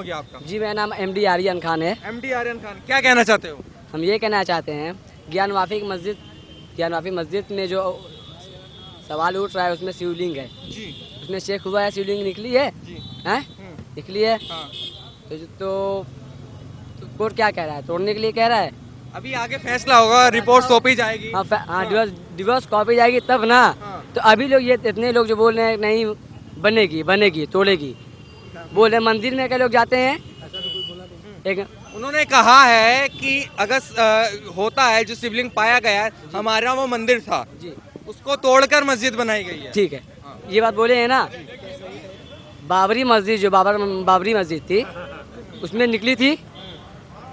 गया आपका? जी मेरा नाम MD आर्यन खान है। MD आर्यन खान, क्या कहना चाहते हो? हम ये कहना चाहते हैं ज्ञानवापी मस्जिद में जो सवाल उठ रहा है उसमें शिवलिंग है जी। उसमें चेक हुआ है, शिवलिंग निकली है जी। हैं? निकली है। हाँ। तो कोर्ट क्या कह रहा है? तोड़ने के लिए कह रहा है। अभी आगे फैसला होगा, रिपोर्ट सौंपी जाएगी। हाँ डिवोर्स कॉपी जाएगी तब ना। हाँ। तो अभी लोग ये इतने लोग जो बोल रहे हैं नहीं बनेगी तोड़ेगी, बोल रहे मंदिर में क्या लोग जाते हैं। एक उन्होंने कहा है कि अगर होता है जो शिवलिंग पाया गया है, हमारा वो मंदिर था जी उसको तोड़कर मस्जिद बनाई गई है। ठीक है, ये बात बोले हैं ना। बाबरी मस्जिद जो बाबरी मस्जिद थी उसमें निकली थी,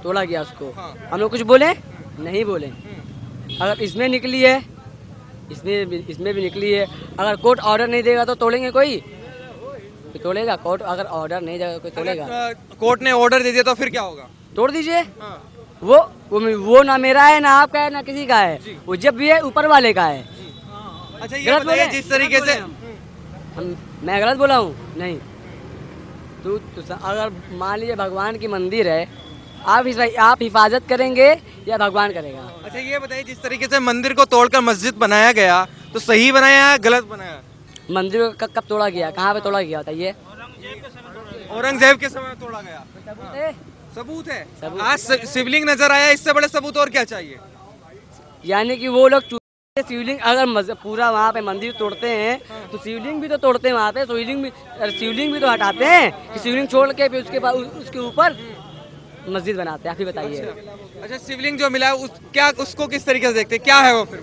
तोड़ा गया उसको। हाँ। हम लोग कुछ बोले नहीं बोले। अगर इसमें निकली है, इसमें भी निकली है, अगर कोर्ट ऑर्डर नहीं देगा तो तोड़ेंगे कोई तोड़ेगा? कोर्ट अगर ऑर्डर नहीं देगा कोई तोड़ेगा? कोर्ट ने ऑर्डर दे दिया तो फिर क्या होगा? तोड़ दीजिए। हाँ। वो ना मेरा है ना आपका है ना किसी का है, वो जब भी है ऊपर वाले का है। अच्छा ये गलत बताइए बोले? जिस तरीके से मैं गलत बोला हूँ? नहीं। तो अगर मान लीजिए भगवान की मंदिर है, आप हिफाजत करेंगे या भगवान करेगा? अच्छा ये बताइए जिस तरीके से मंदिर को तोड़कर मस्जिद बनाया गया तो सही बनाया या गलत बनाया? मंदिर को कब तोड़ा गया, कहाँ पे तोड़ा गया बताइए? औरंगजेब के समय तोड़ा गया। सबूत है। आज शिवलिंग नजर आया, इससे बड़े सबूत और क्या चाहिए? यानी कि वो लोग शिवलिंग अगर पूरा वहाँ पे मंदिर तोड़ते हैं तो शिवलिंग भी तो तोड़ते हैं वहाँ पे। शिवलिंग भी तो हटाते हैं कि शिवलिंग छोड़ के फिर उसके बाद उसके ऊपर मस्जिद बनाते हैं। आप ही बताइए। अच्छा शिवलिंग जो मिला है उसको किस तरीके से देखते हैं, क्या है वो? फिर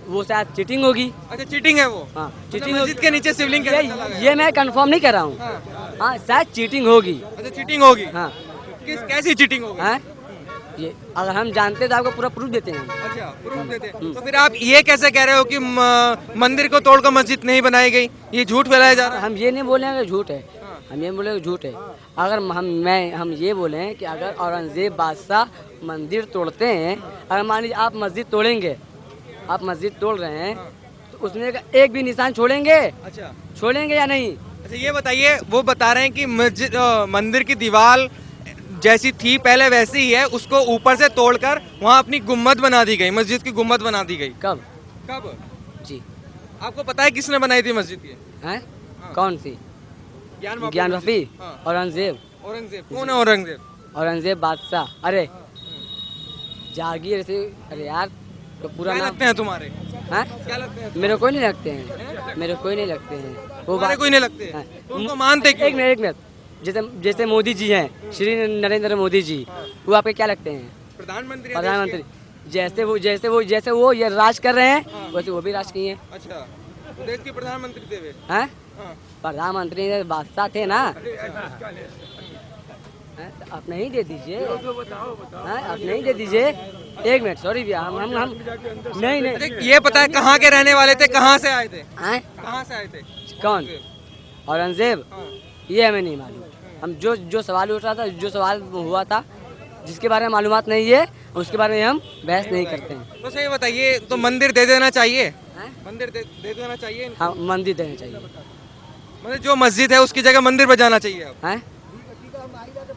वो शायद चीटिंग होगी। अच्छा चीटिंग है वो? हाँ चीटिंग। मस्जिद के नीचे शिवलिंग ये मैं कंफर्म नहीं कर रहा हूँ। हाँ शायद चीटिंग होगी। अच्छा चीटिंग होगी। हाँ कैसी चीटिंग होगी? हाँ ये अगर हम जानते तो आपको पूरा प्रूफ देते हैं। अच्छा प्रूफ देते हैं। तो फिर आप ये कैसे कह रहे हो कि मंदिर को तोड़कर मस्जिद नहीं बनाई गई? ये झूठ फैलाया जा रहा है। हम ये नहीं बोले कि झूठ है, हम ये बोले झूठ है। अगर हम ये बोले हैं कि अगर औरंगजेब बादशाह मंदिर तोड़ते हैं, अगर मान लीजिए आप मस्जिद तोड़ेंगे, आप मस्जिद तोड़ रहे हैं तो उसमें एक भी निशान छोड़ेंगे? अच्छा छोड़ेंगे या नहीं? अच्छा ये बताइए, वो बता रहे हैं कि मंदिर की दीवार जैसी थी पहले वैसी ही है, उसको ऊपर से तोड़कर वहाँ अपनी गुम्मद बना दी गई, मस्जिद की गुम्मद बना दी गई। कब? जी आपको पता है किसने बनाई थी मस्जिद ये? हैं? कौन सी? ज्ञानवापी। औरंगजेब। कौन है औरंगजेब? औरंगजेब बादशाह। अरे जागीर से। अरे यार तो पूरा क्या नाम लगते हैं तुम्हारे? हैं? क्या लगते हैं? मेरे कोई नहीं लगते हैं, मेरे कोई नहीं लगते हैं। वो तुम्हारे कोई नहीं लगते हैं? हाँ। तो उनको मानते क्यों? एक मिनट जैसे मोदी जी हैं, श्री नरेंद्र मोदी जी, वो आपके क्या लगते हैं? प्रधानमंत्री। जैसे वो ये राज कर रहे हैं वैसे वो भी राज किए हैं। अच्छा तो देश के प्रधानमंत्री थे वे? हैं? प्रधानमंत्री बादशाह थे ना। तो आप नहीं दे दीजिए, आप नहीं दे दीजिए। एक मिनट सॉरी भैया, हम नहीं। ये पता है कहाँ के रहने वाले थे, कहाँ से आए थे? कहाँ से आए थे? कौन? औरंगजेब? ये हमें नहीं मालूम। हम जो सवाल उठ रहा था, जो सवाल हुआ था, जिसके बारे में मालूमात नहीं है उसके बारे में हम बहस नहीं करते हैं। तो सही बताइए, तो मंदिर दे देना चाहिए? मंदिर दे देना चाहिए? हाँ मंदिर देना चाहिए। मतलब जो मस्जिद है उसकी जगह मंदिर बजाना चाहिए अब? हैं?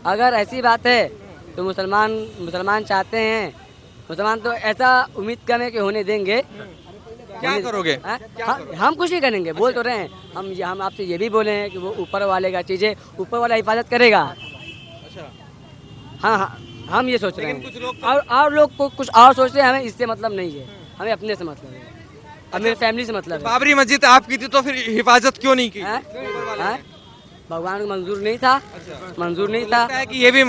अगर ऐसी बात है तो मुसलमान चाहते हैं, मुसलमान तो ऐसा उम्मीद करें कि होने देंगे। क्या करोगे? हम कुछ नहीं करेंगे, बोल तो रहे हैं। हम आपसे ये भी बोले हैं कि वो ऊपर वाले का चीज़ है, ऊपर वाला हिफाजत करेगा। अच्छा हाँ हम ये सोच रहे हैं। कुछ लोग और लोग को कुछ और सोच रहे हैं। हमें इससे मतलब नहीं है, हमें अपने से मतलब है, अब मेरे फैमिली से मतलब है। बाबरी मस्जिद आपकी थी तो फिर हिफाजत क्यों नहीं की? भगवान को मंजूर नहीं था। मंजूर नहीं था कि ये भी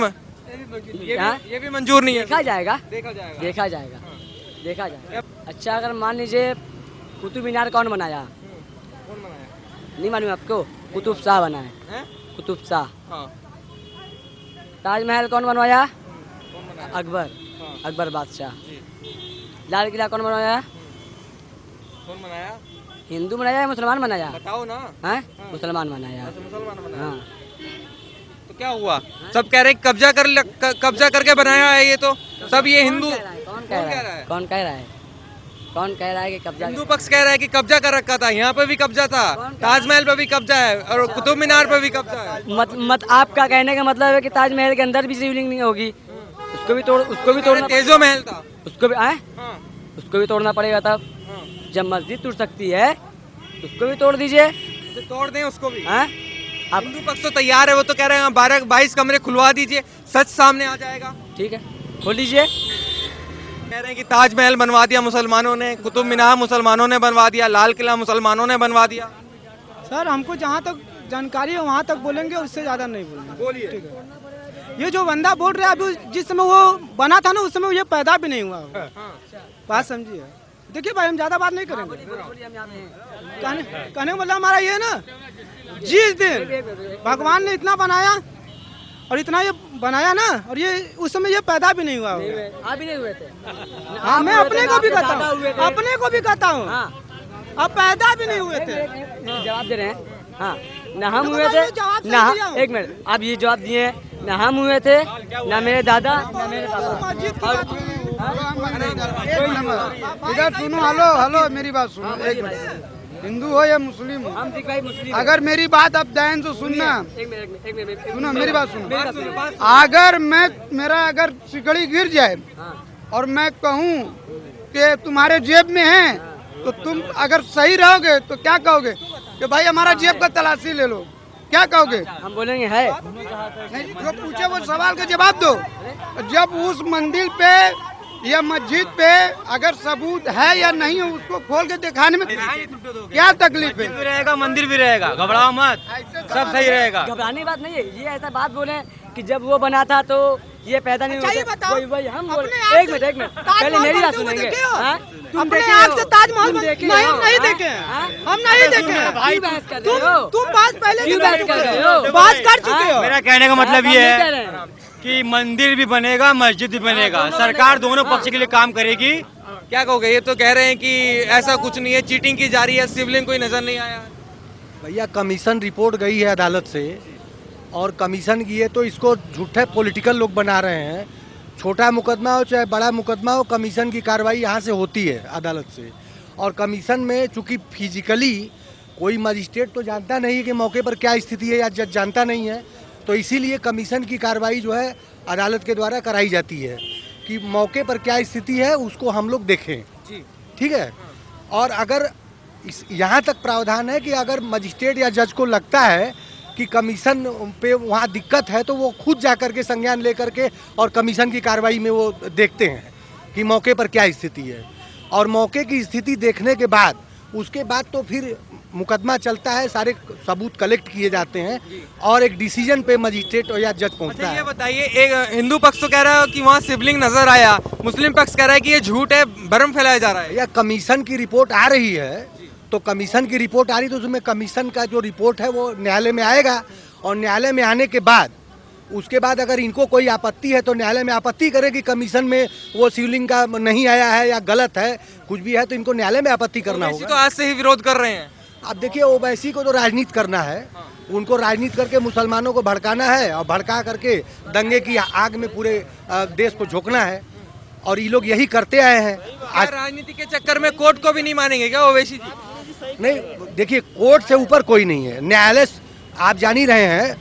मंजूर नहीं है। देखा जाएगा। देखा जाएगा। अच्छा अगर मान लीजिए कुतुब मीनार कौन बनाया? कौन बनाया? नहीं मालूम आपको? कुतुब शाह बनाए। कुतुब शाह। ताजमहल कौन बनवाया? अकबर बादशाह। लाल किला कौन बनवाया? कौन बनाया? हिंदू बनाया या मुसलमान बनाया? बताओ ना। मुसलमान बनाया। हाँ तो क्या हुआ? सब कह रहे कब्जा करके बनाया है ये, तो सब ये हिंदू। कौन कह रहा है? कौन कह रहा है कि कब्जा? हिंदू पक्ष कह रहा है कि कब्जा कर रखा था, यहाँ पे भी कब्जा था, ताजमहल पे भी कब्जा है और कुतुब मीनार पे भी कब्जा है। आपका कहने का मतलब है कि ताजमहल के अंदर भी शिवलिंग नहीं होगी, उसको भी तोड़ना, तेजो महल था, उसको भी तोड़ना पड़ेगा। तब जब मस्जिद टूट सकती है उसको भी तोड़ दीजिए, तो तोड़ दें उसको भी। अब हिंदू पक्ष तो तैयार है, वो तो कह रहे हैं 12-22 कमरे खुलवा दीजिए, सच सामने आ जाएगा। ठीक है, खोल दीजिए। कह रहे हैं कि ताजमहल बनवा दिया मुसलमानों ने, कुतुब मीनार मुसलमानों ने बनवा दिया, लाल किला मुसलमानों ने बनवा दिया। सर हमको जहाँ तक जानकारी है वहाँ तक बोलेंगे, उससे ज़्यादा नहीं बोलेंगे। बोलिए। ठीक है, ये जो बंदा बोल रहा है अभी, जिस समय वो बना था ना उस समय ये पैदा भी नहीं हुआ होगा। बात समझिए। देखिए भाई, हम ज़्यादा बात नहीं करेंगे। कहने का मतलब हमारा ये है ना, जिस दिन भगवान ने इतना बनाया और इतना ये बनाया ना, और ये उस समय ये पैदा भी नहीं हुआ होगा। आप भी नहीं हुए थे? हाँ, मैं अपने को भी कहता हूँ, अब पैदा भी नहीं हुए थे। जवाब दे रहे हैं। हाँ, ना हम हुए थे, ना एक मिनट, आप ये जवाब दिए, ना हम हुए थे, ना मेरे दादा, ना मेरे पापा। इधर सुनो, हेलो मेरी बात सुनो एक मिनट। हिंदू हो या मुस्लिम हो, हम दिख भाई मुस्लिम, अगर मेरी बात आप ध्यान से सुनना, एक मिनट सुनो मेरी बात सुनो। अगर मेरा अगर सिकड़ी गिर जाए और मैं कहूँ कि तुम्हारे जेब में है, तो तुम अगर सही रहोगे तो क्या कहोगे कि भाई हमारा जेब का तलाशी ले लो, क्या कहोगे? हम बोलेंगे है। नहीं, जो पूछे वो सवाल का जवाब दो। जब उस मंदिर पे या मस्जिद पे अगर सबूत है या नहीं है, उसको खोल के दिखाने में क्या तकलीफ है? भी रहेगा, मंदिर भी रहेगा, घबराओ मत, सब सही रहेगा। घबराने की बात नहीं है, ये ऐसा बात बोले कि जब वो बना था तो ये पैदा नहीं हुआ। वही हम बोल, एक मिनट पहले मेरी बात सुनेंगे। अपने आँख से ताजमहल नहीं देखे, हम नहीं देखे। तुम बात पहले बात कर चुके हो। मेरा कहने का मतलब ये है कि मंदिर भी बनेगा, मस्जिद भी बनेगा, सरकार दोनों पक्ष के लिए काम करेगी। क्या कहोगे? ये तो कह रहे हैं कि ऐसा कुछ नहीं है, चीटिंग की जा रही है, शिवलिंग कोई नजर नहीं आया। भैया कमीशन रिपोर्ट गई है अदालत से, और कमीशन की है तो इसको झूठे पॉलिटिकल लोग बना रहे हैं। छोटा मुकदमा हो चाहे बड़ा मुकदमा हो, कमीशन की कार्रवाई यहाँ से होती है अदालत से। और कमीशन में चूँकि फिजिकली कोई मजिस्ट्रेट तो जानता नहीं है कि मौके पर क्या स्थिति है, या जज जानता नहीं है, तो इसीलिए कमीशन की कार्रवाई जो है अदालत के द्वारा कराई जाती है कि मौके पर क्या स्थिति है उसको हम लोग देखें। ठीक है। और अगर यहाँ तक प्रावधान है कि अगर मजिस्ट्रेट या जज को लगता है कि कमीशन पे वहाँ दिक्कत है, तो वो खुद जाकर के संज्ञान लेकर के और कमीशन की कार्रवाई में वो देखते हैं कि मौके पर क्या स्थिति है। और मौके की स्थिति देखने के बाद उसके बाद तो फिर मुकदमा चलता है, सारे सबूत कलेक्ट किए जाते हैं और एक डिसीजन पे मजिस्ट्रेट या जज पहुंचता है। ये बताइए, एक हिंदू पक्ष तो कह रहा है कि वहाँ शिवलिंग नजर आया, मुस्लिम पक्ष कह रहा है कि ये झूठ है, भ्रम फैलाया जा रहा है। या कमीशन की रिपोर्ट आ रही है, तो कमीशन की रिपोर्ट आ रही तो उसमें कमीशन का जो रिपोर्ट है वो न्यायालय में आएगा, और न्यायालय में आने के बाद उसके बाद अगर इनको कोई आपत्ति है तो न्यायालय में आपत्ति करेगी। कमीशन में वो शिवलिंग का नहीं आया है या गलत है, कुछ भी है, तो इनको न्यायालय में आपत्ति करना होगा। तो आज से ही विरोध कर रहे हैं। अब देखिए, ओवैसी को तो राजनीति करना है, उनको राजनीति करके मुसलमानों को भड़काना है और भड़का करके दंगे की आग में पूरे देश को झोंकना है, और ये लोग यही करते आए हैं। आज राजनीति के चक्कर में कोर्ट को भी नहीं मानेंगे क्या ओवैसी जी? नहीं, देखिए कोर्ट से ऊपर कोई नहीं है, न्यायालय आप जान ही रहे हैं,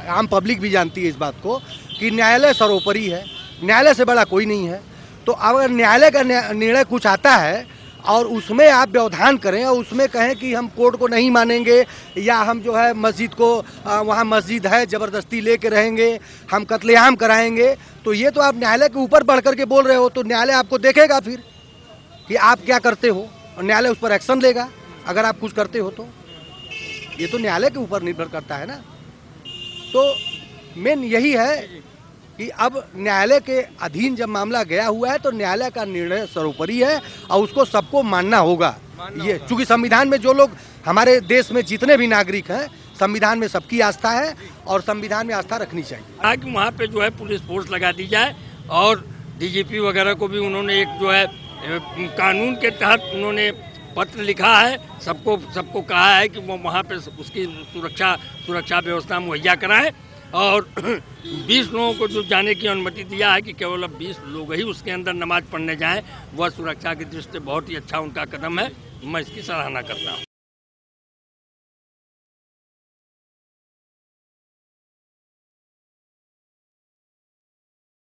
आम पब्लिक भी जानती है इस बात को कि न्यायालय सर्वोपरि है, न्यायालय से बड़ा कोई नहीं है। तो अगर न्यायालय का निर्णय कुछ आता है और उसमें आप व्यवधान करें और उसमें कहें कि हम कोर्ट को नहीं मानेंगे, या हम जो है मस्जिद को वहाँ मस्जिद है ज़बरदस्ती लेके रहेंगे, हम कत्लेआम कराएंगे, तो ये तो आप न्यायालय के ऊपर बढ़ करके बोल रहे हो। तो न्यायालय आपको देखेगा फिर कि आप क्या करते हो, और न्यायालय उस पर एक्शन लेगा अगर आप कुछ करते हो तो। ये तो न्यायालय के ऊपर निर्भर करता है ना। तो मेन यही है कि अब न्यायालय के अधीन जब मामला गया हुआ है तो न्यायालय का निर्णय सर्वोपरि है और उसको सबको मानना होगा। ये चूंकि संविधान में जो लोग हमारे देश में जितने भी नागरिक हैं, संविधान में सबकी आस्था है और संविधान में आस्था रखनी चाहिए। कि वहाँ पे जो है पुलिस फोर्स लगा दी जाए, और डीजीपी वगैरह को भी उन्होंने एक जो है कानून के तहत उन्होंने पत्र लिखा है, सबको कहा है कि वो वहाँ पे उसकी सुरक्षा व्यवस्था मुहैया कराएं। और 20 लोगों को जो जाने की अनुमति दिया है कि केवल अब 20 लोग ही उसके अंदर नमाज पढ़ने जाएं, वह सुरक्षा की दृष्टि से बहुत ही अच्छा उनका कदम है। मैं इसकी सराहना करता हूँ।